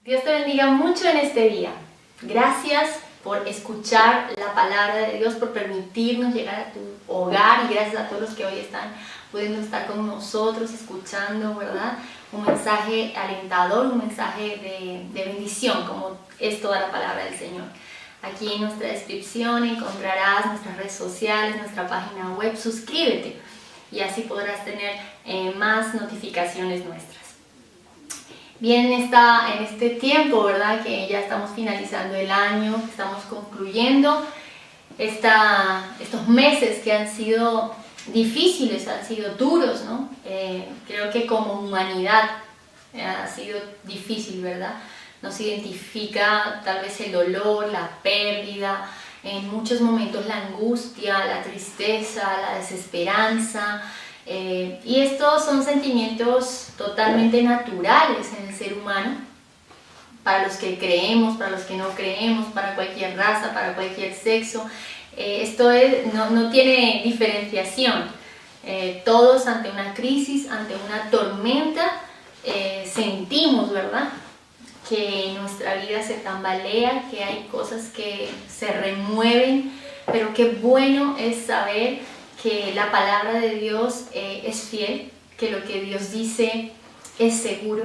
Dios te bendiga mucho en este día. Gracias por escuchar la palabra de Dios, por permitirnos llegar a tu hogar, y gracias a todos los que hoy están pudiendo estar con nosotros, escuchando, ¿verdad? Un mensaje alentador, un mensaje de bendición, como es toda la palabra del Señor. Aquí en nuestra descripción encontrarás nuestras redes sociales, nuestra página web. Suscríbete y así podrás tener más notificaciones nuestras. Bien, en este tiempo, ¿verdad? Que ya estamos finalizando el año, estamos concluyendo estos meses que han sido difíciles, han sido duros, ¿no? Creo que como humanidad ha sido difícil, ¿verdad? Nos identifica tal vez el dolor, la pérdida, en muchos momentos la angustia, la tristeza, la desesperanza. Y estos son sentimientos totalmente naturales en el ser humano, para los que creemos, para los que no creemos, para cualquier raza, para cualquier sexo. Esto no tiene diferenciación. Todos ante una crisis, ante una tormenta, sentimos, ¿verdad?, que nuestra vida se tambalea, que hay cosas que se remueven, pero qué bueno es saber que la palabra de Dios es fiel, que lo que Dios dice es seguro,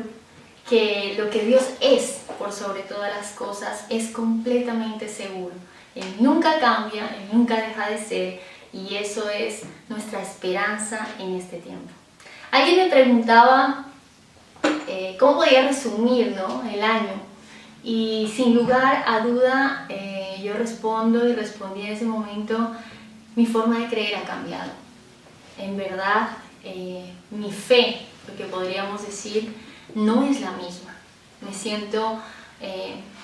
que lo que Dios es por sobre todas las cosas es completamente seguro. Él nunca cambia, Él nunca deja de ser, y eso es nuestra esperanza en este tiempo. Alguien me preguntaba cómo podía resumir, ¿no?, el año, y sin lugar a duda yo respondí en ese momento: mi forma de creer ha cambiado. En verdad, mi fe, lo que podríamos decir, no es la misma. Me siento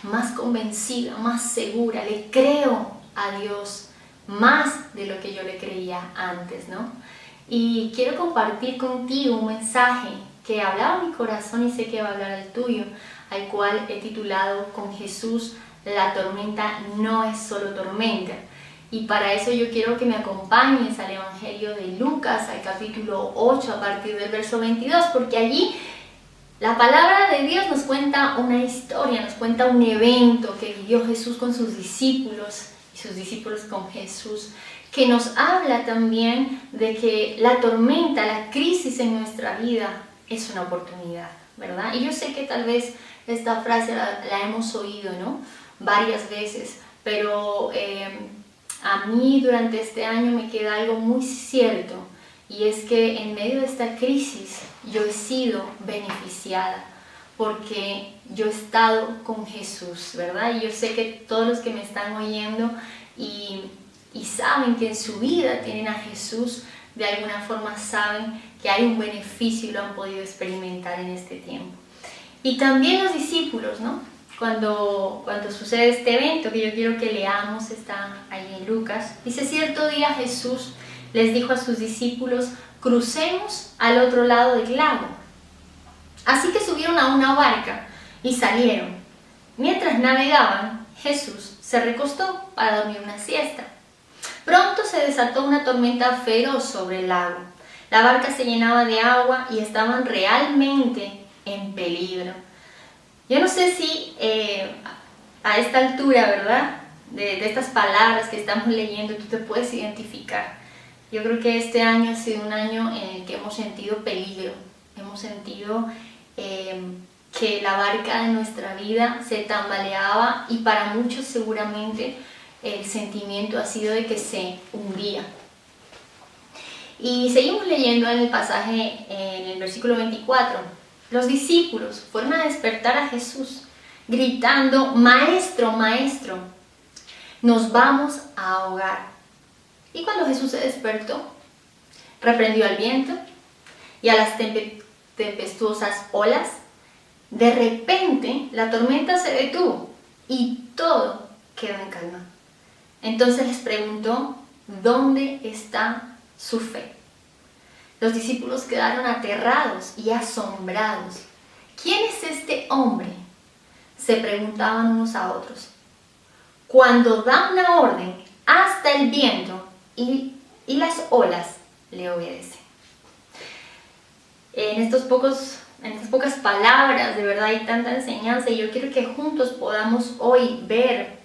más convencida, más segura, le creo a Dios más de lo que yo le creía antes, ¿no? Y quiero compartir contigo un mensaje que hablaba mi corazón y sé que va a hablar el tuyo, al cual he titulado: Con Jesús la tormenta no es solo tormenta. Y para eso yo quiero que me acompañes al Evangelio de Lucas, al capítulo 8, a partir del verso 22, porque allí la palabra de Dios nos cuenta una historia, nos cuenta un evento que vivió Jesús con sus discípulos y sus discípulos con Jesús, que nos habla también de que la tormenta, la crisis en nuestra vida es una oportunidad, ¿verdad? Y yo sé que tal vez esta frase la hemos oído, ¿no?, varias veces, pero a mí durante este año me queda algo muy cierto, y es que en medio de esta crisis yo he sido beneficiada porque yo he estado con Jesús, ¿verdad? Y yo sé que todos los que me están oyendo y saben que en su vida tienen a Jesús, de alguna forma saben que hay un beneficio y lo han podido experimentar en este tiempo. Y también los discípulos, ¿no? Cuando sucede este evento, que yo quiero que leamos, está ahí en Lucas, dice: cierto día Jesús les dijo a sus discípulos: crucemos al otro lado del lago. Así que subieron a una barca y salieron. Mientras navegaban, Jesús se recostó para dormir una siesta. Pronto se desató una tormenta feroz sobre el lago. La barca se llenaba de agua y estaban realmente en peligro. Yo no sé si a esta altura, ¿verdad?, de estas palabras que estamos leyendo, tú te puedes identificar. Yo creo que este año ha sido un año en el que hemos sentido peligro, hemos sentido que la barca de nuestra vida se tambaleaba, y para muchos seguramente el sentimiento ha sido de que se hundía. Y seguimos leyendo en el pasaje, en el versículo 24. Los discípulos fueron a despertar a Jesús, gritando: Maestro, Maestro, nos vamos a ahogar. Y cuando Jesús se despertó, reprendió al viento y a las tempestuosas olas. De repente la tormenta se detuvo y todo quedó en calma. Entonces les preguntó: ¿dónde está su fe? Los discípulos quedaron aterrados y asombrados. ¿Quién es este hombre?, se preguntaban unos a otros. Cuando da una orden, hasta el viento y las olas le obedecen. En estas pocas estas pocas palabras, de verdad hay tanta enseñanza y yo quiero que juntos podamos hoy ver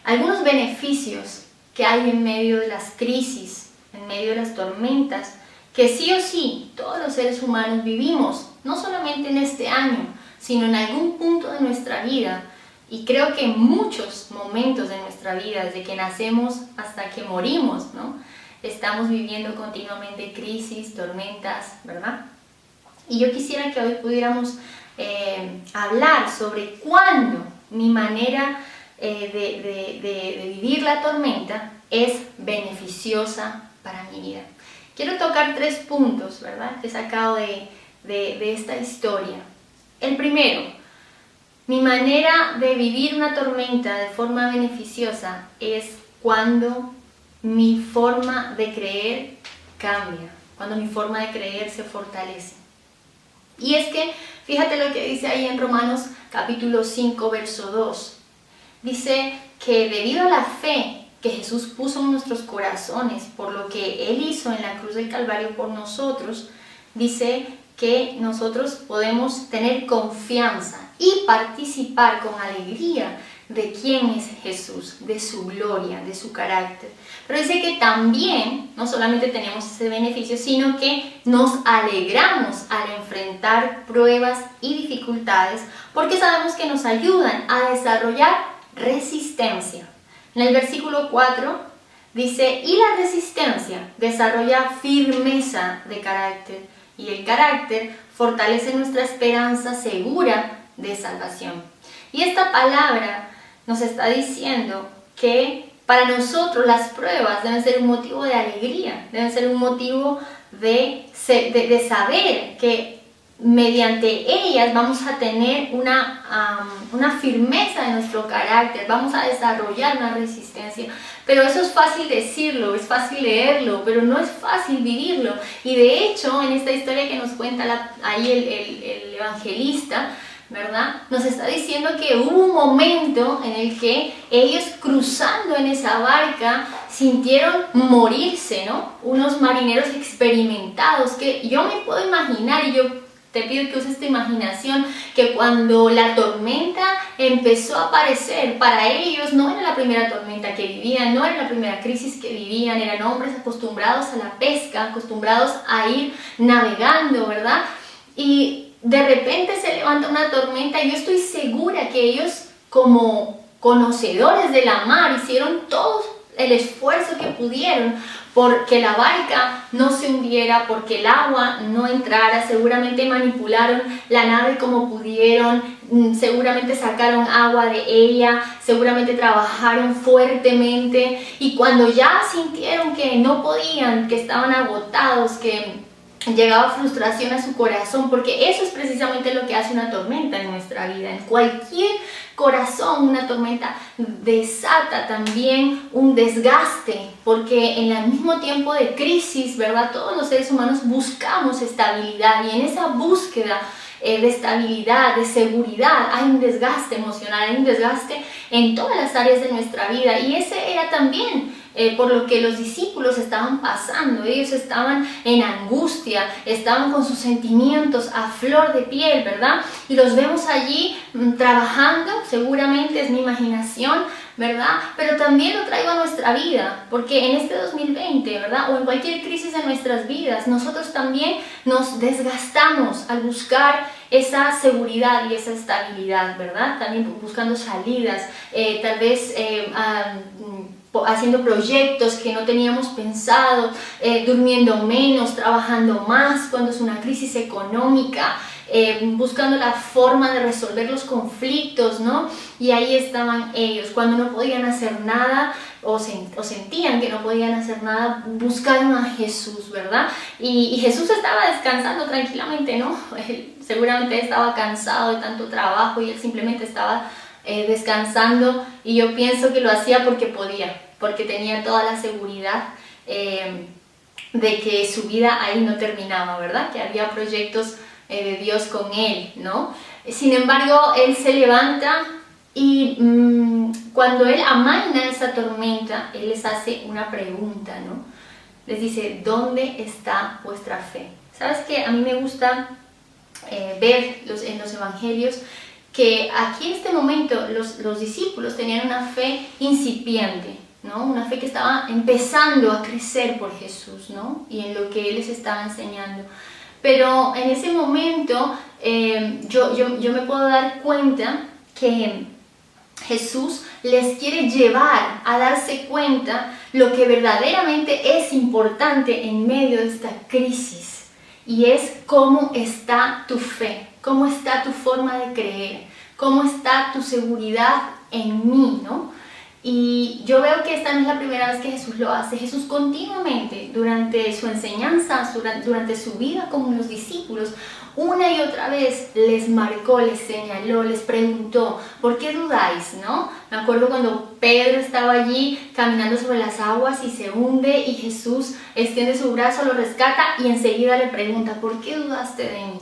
algunos beneficios que hay en medio de las crisis, en medio de las tormentas, que sí o sí todos los seres humanos vivimos, no solamente en este año, sino en algún punto de nuestra vida. Y creo que en muchos momentos de nuestra vida, desde que nacemos hasta que morimos, ¿no? Estamos viviendo continuamente crisis, tormentas, ¿verdad? Y yo quisiera que hoy pudiéramos hablar sobre cuándo mi manera de vivir la tormenta es beneficiosa para mi vida. Quiero tocar 3 puntos, ¿verdad?, que he sacado de esta historia. El primero, mi manera de vivir una tormenta de forma beneficiosa es cuando mi forma de creer cambia, cuando mi forma de creer se fortalece. Y es que, fíjate lo que dice ahí en Romanos capítulo 5, verso 2. Dice que debido a la fe que Jesús puso en nuestros corazones por lo que Él hizo en la cruz del Calvario por nosotros, dice que nosotros podemos tener confianza y participar con alegría de quién es Jesús, de su gloria, de su carácter. Pero dice que también, no solamente tenemos ese beneficio, sino que nos alegramos al enfrentar pruebas y dificultades, porque sabemos que nos ayudan a desarrollar resistencia. En el versículo 4 dice, y la resistencia desarrolla firmeza de carácter, y el carácter fortalece nuestra esperanza segura de salvación. Y esta palabra nos está diciendo que para nosotros las pruebas deben ser un motivo de alegría, deben ser un motivo de saber que mediante ellas vamos a tener una firmeza de nuestro carácter, vamos a desarrollar una resistencia. Pero eso es fácil decirlo, es fácil leerlo, pero no es fácil vivirlo. Y de hecho, en esta historia que nos cuenta ahí el evangelista, ¿verdad?, nos está diciendo que hubo un momento en el que ellos, cruzando en esa barca, sintieron morirse, ¿no? Unos marineros experimentados que yo me puedo imaginar, y yo te pido que uses tu imaginación, que cuando la tormenta empezó a aparecer, para ellos no era la primera tormenta que vivían, no era la primera crisis que vivían, eran hombres acostumbrados a la pesca, acostumbrados a ir navegando, ¿verdad? Y de repente se levanta una tormenta y yo estoy segura que ellos, como conocedores de la mar, hicieron todo el esfuerzo que pudieron porque la barca no se hundiera, porque el agua no entrara. Seguramente manipularon la nave como pudieron, seguramente sacaron agua de ella, seguramente trabajaron fuertemente, y cuando ya sintieron que no podían, que estaban agotados, que llegaba frustración a su corazón, porque eso es precisamente lo que hace una tormenta en nuestra vida. En cualquier corazón, una tormenta desata también un desgaste, porque en el mismo tiempo de crisis, ¿verdad?, todos los seres humanos buscamos estabilidad, y en esa búsqueda de estabilidad, de seguridad, hay un desgaste emocional, hay un desgaste en todas las áreas de nuestra vida. Y ese era también por lo que los discípulos estaban pasando. Ellos estaban en angustia, estaban con sus sentimientos a flor de piel, ¿verdad? Y los vemos allí trabajando, seguramente es mi imaginación, ¿verdad? Pero también lo traigo a nuestra vida, porque en este 2020, ¿verdad?, o en cualquier crisis de nuestras vidas, nosotros también nos desgastamos al buscar esa seguridad y esa estabilidad, ¿verdad? También buscando salidas, tal vez haciendo proyectos que no teníamos pensado, durmiendo menos, trabajando más cuando es una crisis económica, buscando la forma de resolver los conflictos, ¿no? Y ahí estaban ellos, cuando no podían hacer nada o sentían que no podían hacer nada, buscaron a Jesús, ¿verdad? Y Jesús estaba descansando tranquilamente, ¿no? Él seguramente estaba cansado de tanto trabajo y él simplemente estaba descansando, y yo pienso que lo hacía porque podía, porque tenía toda la seguridad de que su vida ahí no terminaba, ¿verdad? Que había proyectos de Dios con él, ¿no? Sin embargo, él se levanta y cuando él amaina esa tormenta, él les hace una pregunta, ¿no? Les dice, ¿dónde está vuestra fe? ¿Sabes qué? A mí me gusta ver en los evangelios que aquí en este momento los discípulos tenían una fe incipiente, ¿no? Una fe que estaba empezando a crecer por Jesús, ¿no? Y en lo que Él les estaba enseñando. Pero en ese momento yo me puedo dar cuenta que Jesús les quiere llevar a darse cuenta lo que verdaderamente es importante en medio de esta crisis. Y es cómo está tu fe, cómo está tu forma de creer, cómo está tu seguridad en mí, ¿no? Y yo veo que esta no es la primera vez que Jesús lo hace. Jesús continuamente, durante su enseñanza, durante su vida con los discípulos, una y otra vez les marcó, les señaló, les preguntó, ¿por qué dudáis? ¿No? Me acuerdo cuando Pedro estaba allí caminando sobre las aguas y se hunde y Jesús extiende su brazo, lo rescata y enseguida le pregunta, ¿por qué dudaste de mí?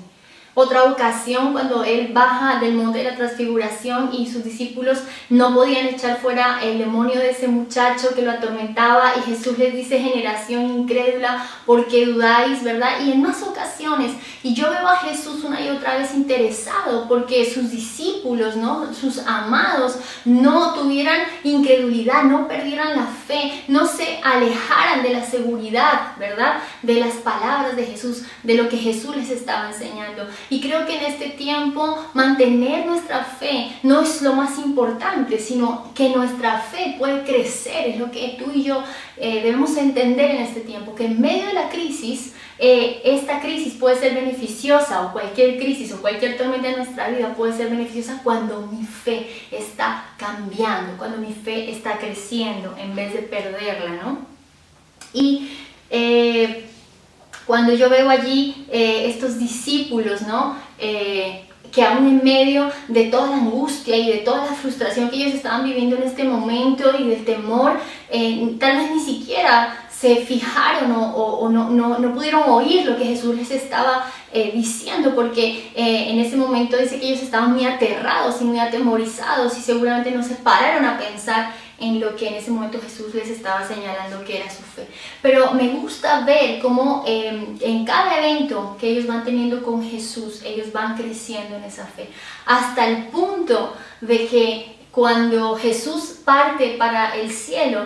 Otra ocasión cuando él baja del monte de la transfiguración y sus discípulos no podían echar fuera el demonio de ese muchacho que lo atormentaba y Jesús les dice, generación incrédula, ¿por qué dudáis? ¿Verdad? Y en más ocasiones, y yo veo a Jesús una y otra vez interesado porque sus discípulos, ¿no? Sus amados, no tuvieran incredulidad, no perdieran la fe, no se alejaran de la seguridad, ¿verdad? De las palabras de Jesús, de lo que Jesús les estaba enseñando. Y creo que en este tiempo mantener nuestra fe no es lo más importante, sino que nuestra fe puede crecer. Es lo que tú y yo debemos entender en este tiempo, que en medio de la crisis, esta crisis puede ser beneficiosa, o cualquier crisis o cualquier tormenta en nuestra vida puede ser beneficiosa cuando mi fe está cambiando, cuando mi fe está creciendo en vez de perderla, ¿no? Y cuando yo veo allí estos discípulos, ¿no? Que aún en medio de toda la angustia y de toda la frustración que ellos estaban viviendo en este momento y del temor, tal vez ni siquiera se fijaron o no pudieron oír lo que Jesús les estaba diciendo, porque en ese momento dice que ellos estaban muy aterrados y muy atemorizados y seguramente no se pararon a pensar en lo que en ese momento Jesús les estaba señalando que era su fe. Pero me gusta ver cómo en cada evento que ellos van teniendo con Jesús, ellos van creciendo en esa fe, hasta el punto de que cuando Jesús parte para el cielo,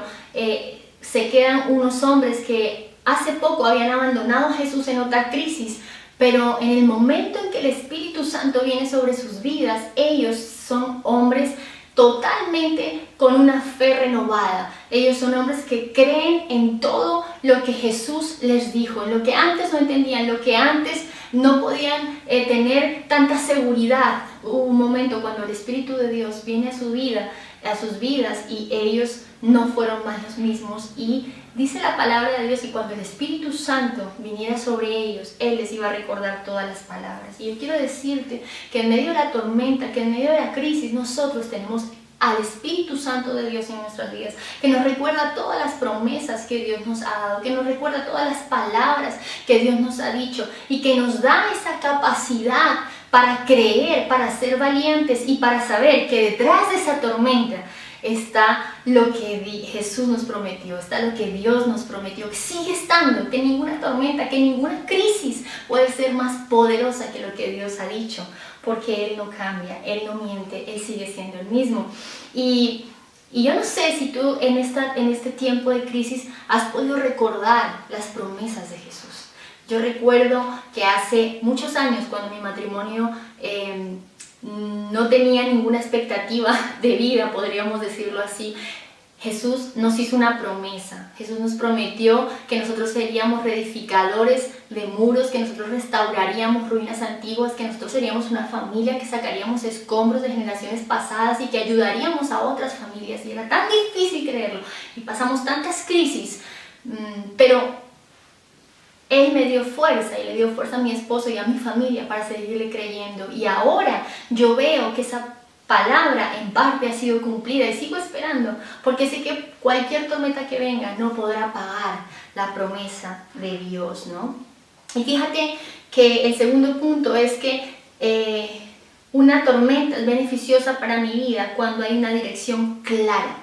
se quedan unos hombres que hace poco habían abandonado a Jesús en otra crisis, pero en el momento en que el Espíritu Santo viene sobre sus vidas, ellos son hombres totalmente con una fe renovada. Ellos son hombres que creen en todo lo que Jesús les dijo, en lo que antes no entendían, lo que antes no podían tener tanta seguridad. Hubo un momento cuando el Espíritu de Dios viene a sus vidas y ellos no fueron más los mismos, y dice la palabra de Dios que cuando el Espíritu Santo viniera sobre ellos, Él les iba a recordar todas las palabras. Y yo quiero decirte que en medio de la tormenta, que en medio de la crisis, nosotros tenemos al Espíritu Santo de Dios en nuestras vidas, que nos recuerda todas las promesas que Dios nos ha dado, que nos recuerda todas las palabras que Dios nos ha dicho y que nos da esa capacidad para creer, para ser valientes y para saber que detrás de esa tormenta está lo que Jesús nos prometió, está lo que Dios nos prometió, que sigue estando, que ninguna tormenta, que ninguna crisis puede ser más poderosa que lo que Dios ha dicho, porque Él no cambia, Él no miente, Él sigue siendo el mismo. Y yo no sé si tú en este tiempo de crisis has podido recordar las promesas de Jesús. Yo recuerdo que hace muchos años, cuando mi matrimonio no tenía ninguna expectativa de vida, podríamos decirlo así, Jesús nos hizo una promesa. Jesús nos prometió que nosotros seríamos reedificadores de muros, que nosotros restauraríamos ruinas antiguas, que nosotros seríamos una familia que sacaríamos escombros de generaciones pasadas y que ayudaríamos a otras familias. Y era tan difícil creerlo y pasamos tantas crisis, pero Él me dio fuerza y le dio fuerza a mi esposo y a mi familia para seguirle creyendo. Y ahora yo veo que esa palabra en parte ha sido cumplida y sigo esperando, porque sé que cualquier tormenta que venga no podrá apagar la promesa de Dios, ¿no? Y fíjate que el segundo punto es que una tormenta es beneficiosa para mi vida cuando hay una dirección clara.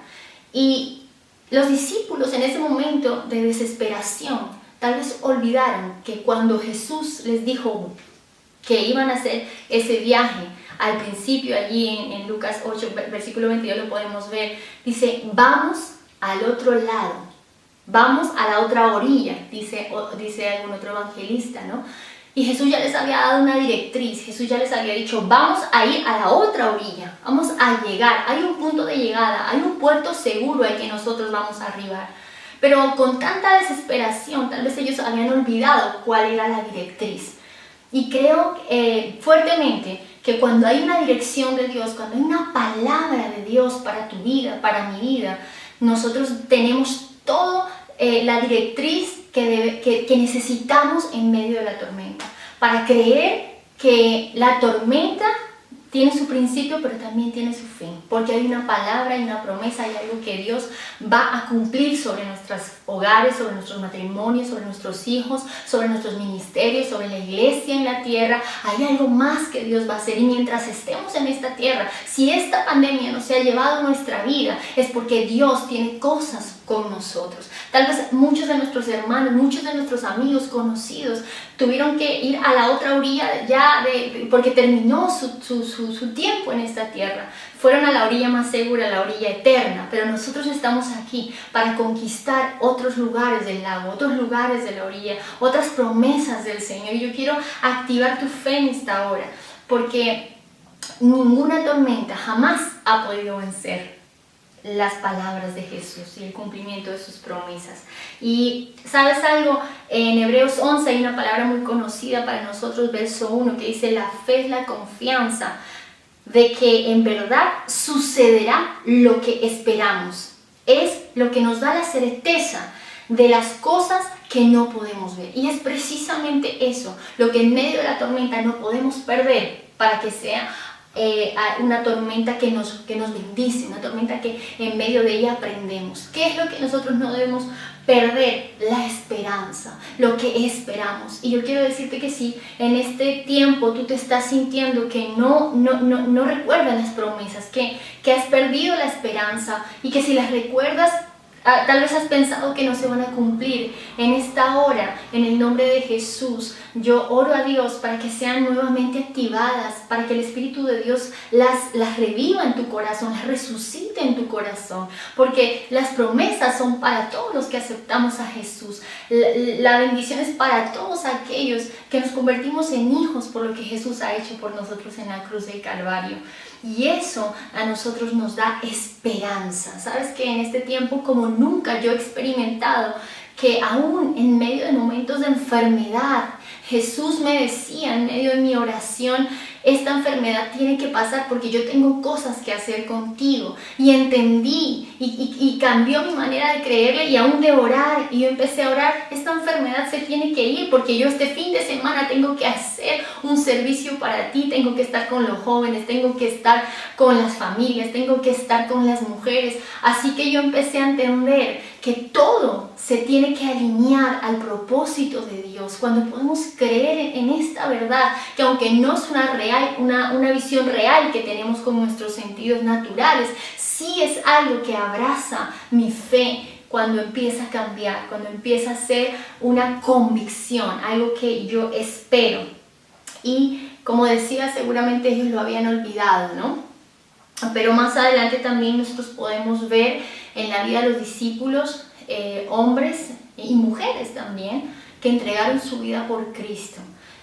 Y los discípulos en ese momento de desesperación tal vez olvidaron que cuando Jesús les dijo, que iban a hacer ese viaje. Al principio, allí en Lucas 8, versículo 22 lo podemos ver, dice, vamos al otro lado, vamos a la otra orilla, dice algún otro evangelista, ¿no? Y Jesús ya les había dado una directriz, Jesús ya les había dicho, vamos a ir a la otra orilla, vamos a llegar, hay un punto de llegada, hay un puerto seguro al que nosotros vamos a arribar. Pero con tanta desesperación, tal vez ellos habían olvidado cuál era la directriz. Y creo fuertemente que cuando hay una dirección de Dios, cuando hay una palabra de Dios para tu vida, para mi vida, nosotros tenemos toda la directriz que necesitamos en medio de la tormenta, para creer que la tormenta tiene su principio, pero también tiene su fin, porque hay una palabra, hay una promesa, hay algo que Dios va a cumplir sobre nuestros hogares, sobre nuestros matrimonios, sobre nuestros hijos, sobre nuestros ministerios, sobre la iglesia en la tierra. Hay algo más que Dios va a hacer, y mientras estemos en esta tierra, si esta pandemia nos ha llevado nuestra vida, es porque Dios tiene cosas con nosotros. Tal vez muchos de nuestros hermanos, muchos de nuestros amigos conocidos tuvieron que ir a la otra orilla ya porque terminó su tiempo en esta tierra. Fueron a la orilla más segura, a la orilla eterna, pero nosotros estamos aquí para conquistar otros lugares del lago, otros lugares de la orilla, otras promesas del Señor. Y yo quiero activar tu fe en esta hora, porque ninguna tormenta jamás ha podido vencer las palabras de Jesús y el cumplimiento de sus promesas. Y ¿sabes algo? En Hebreos 11 hay una palabra muy conocida para nosotros, verso 1, que dice: la fe es la confianza de que en verdad sucederá lo que esperamos. Es lo que nos da la certeza de las cosas que no podemos ver. Y es precisamente eso, lo que en medio de la tormenta no podemos perder, para que sea una tormenta que nos bendice, una tormenta que en medio de ella aprendemos. ¿Qué es lo que nosotros no debemos perder? La esperanza, lo que esperamos. Y yo quiero decirte que si en este tiempo tú te estás sintiendo que no recuerdas las promesas, que has perdido la esperanza, y que si las recuerdas, tal vez has pensado que no se van a cumplir, en esta hora, en el nombre de Jesús, yo oro a Dios para que sean nuevamente activadas, para que el Espíritu de Dios las reviva en tu corazón, las resucite en tu corazón, porque las promesas son para todos los que aceptamos a Jesús. La bendición es para todos aquellos que nos convertimos en hijos por lo que Jesús ha hecho por nosotros en la cruz del Calvario. Y eso a nosotros nos da esperanza. Sabes que en este tiempo, como nunca, yo he experimentado que aún en medio de momentos de enfermedad, Jesús me decía en medio de mi oración: esta enfermedad tiene que pasar porque yo tengo cosas que hacer contigo. Y entendí y cambió mi manera de creerle y aún de orar. Y yo empecé a orar: esta enfermedad se tiene que ir porque yo este fin de semana tengo que hacer un servicio para ti, tengo que estar con los jóvenes, tengo que estar con las familias, tengo que estar con las mujeres. Así que yo empecé a entender que todo se tiene que alinear al propósito de Dios. Cuando podemos creer en esta verdad, que aunque no es una visión real que tenemos con nuestros sentidos naturales, sí es algo que abraza mi fe. Cuando empieza a cambiar, cuando empieza a ser una convicción, algo que yo espero. Y como decía, seguramente ellos lo habían olvidado, ¿no? Pero más adelante también nosotros podemos ver en la vida de los discípulos, hombres y mujeres también, que entregaron su vida por Cristo.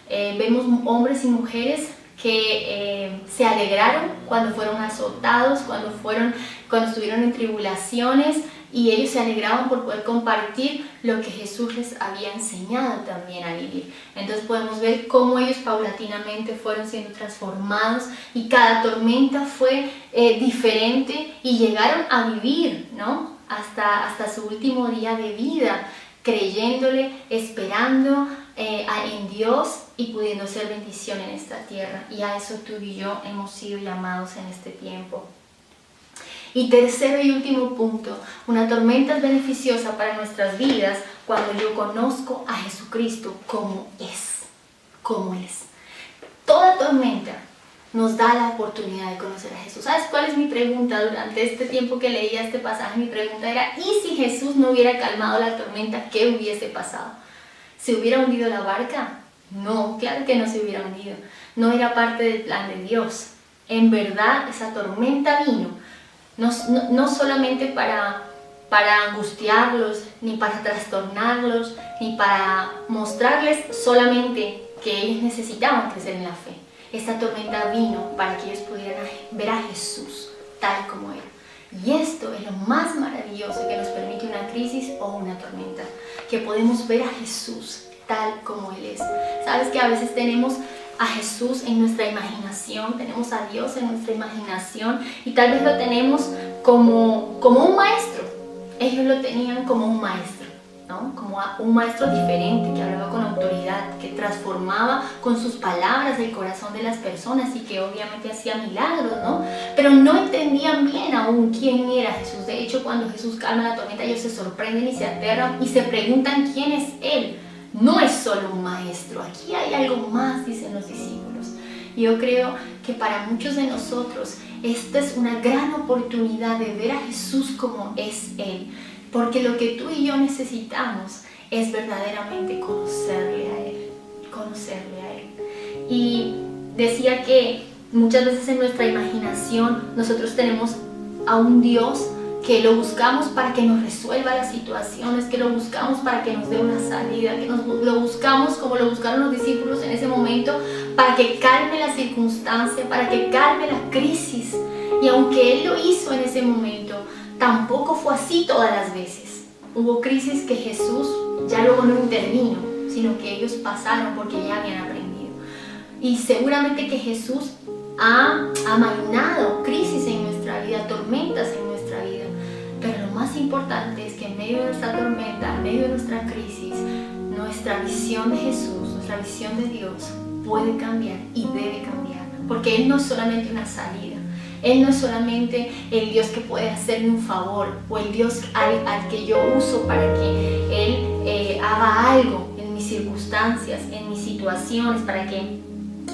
Vemos hombres y mujeres que se alegraron cuando fueron azotados, cuando estuvieron en tribulaciones, y ellos se alegraban por poder compartir lo que Jesús les había enseñado también a vivir. Entonces podemos ver cómo ellos paulatinamente fueron siendo transformados, y cada tormenta fue diferente, y llegaron a vivir, ¿no? hasta su último día de vida, creyéndole, esperando en Dios y pudiendo ser bendición en esta tierra. Y a eso tú y yo hemos sido llamados en este tiempo. Y tercero y último punto, una tormenta es beneficiosa para nuestras vidas cuando yo conozco a Jesucristo como es, como es. Toda tormenta nos da la oportunidad de conocer a Jesús. ¿Sabes cuál es mi pregunta? Durante este tiempo que leía este pasaje, mi pregunta era: ¿y si Jesús no hubiera calmado la tormenta, qué hubiese pasado? ¿Se hubiera hundido la barca? No, claro que no se hubieran ido. No era parte del plan de Dios. En verdad, esa tormenta vino, no solamente para angustiarlos, ni para trastornarlos, ni para mostrarles solamente que ellos necesitaban crecer en la fe. Esta tormenta vino para que ellos pudieran ver a Jesús tal como era. Y esto es lo más maravilloso que nos permite una crisis o una tormenta, que podemos ver a Jesús tal como Él es. Sabes que a veces tenemos a Jesús en nuestra imaginación, tenemos a Dios en nuestra imaginación y tal vez lo tenemos como un maestro. Ellos lo tenían como un maestro, ¿no? Como un maestro diferente, que hablaba con autoridad, que transformaba con sus palabras el corazón de las personas y que obviamente hacía milagros, ¿no? Pero no entendían bien aún quién era Jesús. De hecho, cuando Jesús calma la tormenta, ellos se sorprenden y se aterran y se preguntan quién es Él. No es solo un maestro, aquí hay algo más, dicen los discípulos. Y yo creo que para muchos de nosotros esta es una gran oportunidad de ver a Jesús como es Él. Porque lo que tú y yo necesitamos es verdaderamente conocerle a Él. Conocerle a Él. Y decía que muchas veces en nuestra imaginación nosotros tenemos a un Dios que lo buscamos para que nos resuelva las situaciones, que lo buscamos para que nos dé una salida, que lo buscamos como lo buscaron los discípulos en ese momento, para que calme la circunstancia, para que calme la crisis. Y aunque Él lo hizo en ese momento, tampoco fue así todas las veces. Hubo crisis que Jesús ya luego no intervino, sino que ellos pasaron porque ya habían aprendido. Y seguramente que Jesús ha amainado crisis en nuestra vida, tormentas en nuestra vida. Pero lo más importante es que en medio de nuestra tormenta, en medio de nuestra crisis, nuestra visión de Jesús, nuestra visión de Dios puede cambiar y debe cambiar. Porque Él no es solamente una salida. Él no es solamente el Dios que puede hacerme un favor o el Dios al que yo uso para que Él haga algo en mis circunstancias, en mis situaciones, para que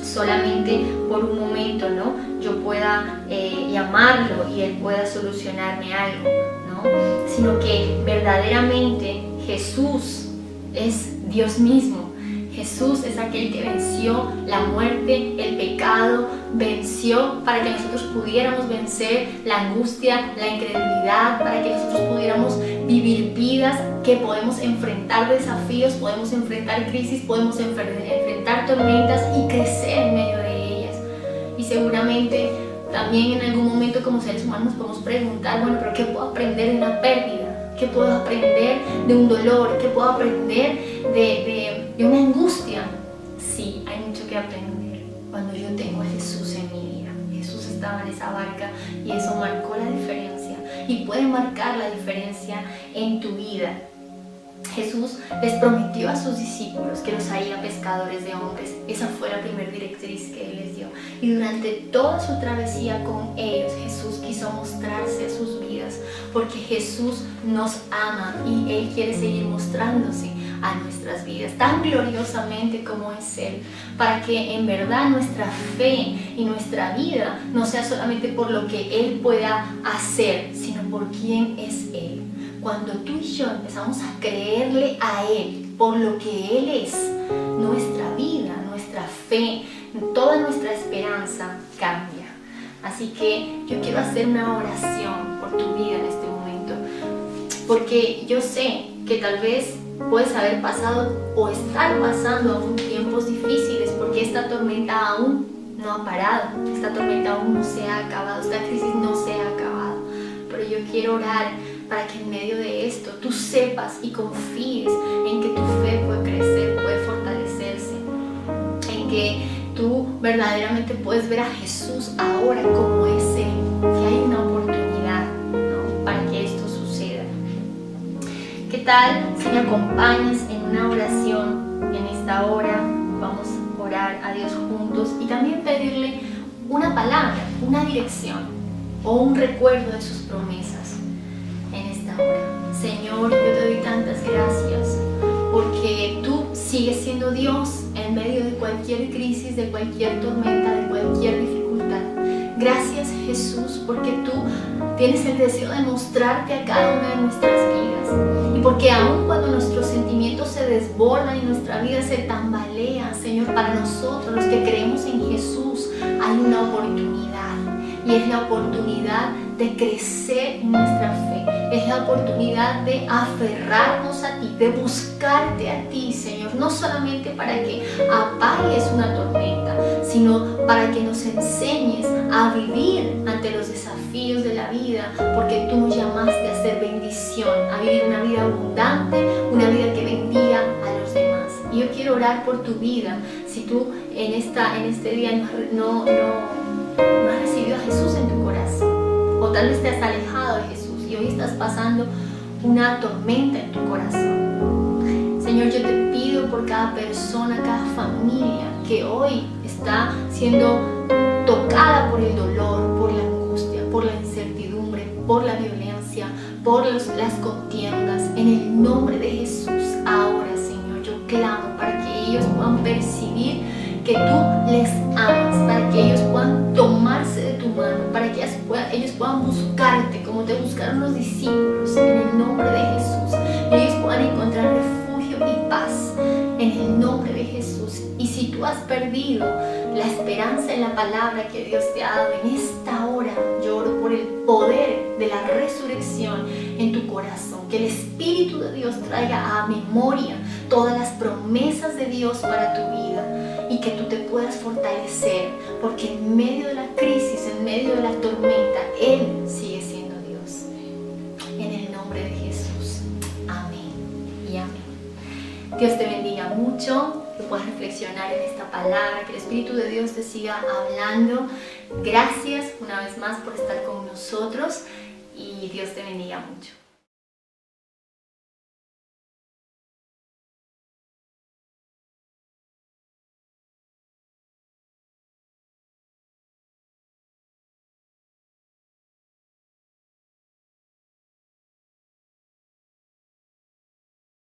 solamente por un momento, ¿no?, yo pueda llamarlo y Él pueda solucionarme algo, ¿no? Sino que verdaderamente Jesús es Dios mismo. Jesús es aquel que venció la muerte, el pecado, venció para que nosotros pudiéramos vencer la angustia, la incredulidad, para que nosotros pudiéramos vivir vidas que podemos enfrentar desafíos, podemos enfrentar crisis, podemos enfrentar tormentas y crecer en medio de ellas. Y seguramente también en algún momento como seres humanos podemos preguntar, bueno, pero ¿qué puedo aprender de una pérdida? ¿Qué puedo aprender de un dolor? ¿Qué puedo aprender de una angustia? Sí, hay mucho que aprender cuando yo tengo a Jesús en mi vida. Jesús estaba en esa barca y eso marcó la diferencia y puede marcar la diferencia en tu vida. Jesús les prometió a sus discípulos que los haría pescadores de hombres. Esa fue la primera directriz que Él les dio. Y durante toda su travesía con ellos, Jesús quiso mostrarse a sus vidas, porque Jesús nos ama y Él quiere seguir mostrándose a nuestras vidas tan gloriosamente como es Él, para que en verdad nuestra fe y nuestra vida no sea solamente por lo que Él pueda hacer, sino por quién es Él. Cuando tú y yo empezamos a creerle a Él por lo que Él es, nuestra vida, nuestra fe, toda nuestra esperanza cambia. Así que yo quiero hacer una oración por tu vida en este momento, porque yo sé que tal vez puedes haber pasado o estar pasando aún tiempos difíciles, porque esta tormenta aún no ha parado, esta tormenta aún no se ha acabado, esta crisis no se ha acabado. Pero yo quiero orar para que en medio de esto tú sepas y confíes en que tu fe puede crecer, puede fortalecerse, en que tú verdaderamente puedes ver a Jesús ahora como es Él, que hay una oportunidad, ¿no?, para que esto suceda. ¿Qué tal si me acompañas en una oración en esta hora? Vamos a orar a Dios juntos y también pedirle una palabra, una dirección o un recuerdo de sus promesas en esta hora. Señor, yo te doy tantas gracias porque tú sigues siendo Dios en medio de cualquier crisis, de cualquier tormenta, de cualquier dificultad. Gracias, Jesús, porque tú tienes el deseo de mostrarte a cada una de nuestras vidas. Y porque aun cuando nuestros sentimientos se desbordan y nuestra vida se tambalea, Señor, para nosotros, los que creemos en Jesús, hay una oportunidad. Y es la oportunidad de crecer en nuestra fe. Es la oportunidad de aferrarnos a ti, de buscarte a ti, Señor. No solamente para que apagues una tormenta, sino para que nos enseñes a vivir ante los desafíos de la vida, porque tú nos llamaste a ser bendición, a vivir una vida abundante, una vida que bendiga a los demás. Y yo quiero orar por tu vida. Si tú en este día no has recibido a Jesús en tu corazón, o tal vez te has alejado de Jesús y hoy estás pasando una tormenta en tu corazón, Señor, yo te pido por cada persona, cada familia que hoy está siendo tocada por el dolor, por la angustia, por la incertidumbre, por la violencia, por las contiendas. En el nombre de Jesús, ahora, Señor, yo clamo para que ellos puedan percibir que tú les amas, para que ellos puedan tomarse de tu mano, para que ellos puedan buscarte como te buscaron los discípulos, en el nombre de Jesús. Y ellos puedan encontrar refugio y paz en el nombre de Jesús. Y si tú has perdido la esperanza en la palabra que Dios te ha dado en esta hora, yo oro por el poder de la resurrección en tu corazón, que el Espíritu de Dios traiga a memoria todas las promesas de Dios para tu vida y que tú te puedas fortalecer, porque en medio de la crisis, en medio de la tormenta, Él sigue siendo Dios. En el nombre de Jesús, amén y amén. Dios te bendiga mucho, que puedas reflexionar en esta palabra, que el Espíritu de Dios te siga hablando. Gracias una vez más por estar con nosotros y Dios te bendiga mucho.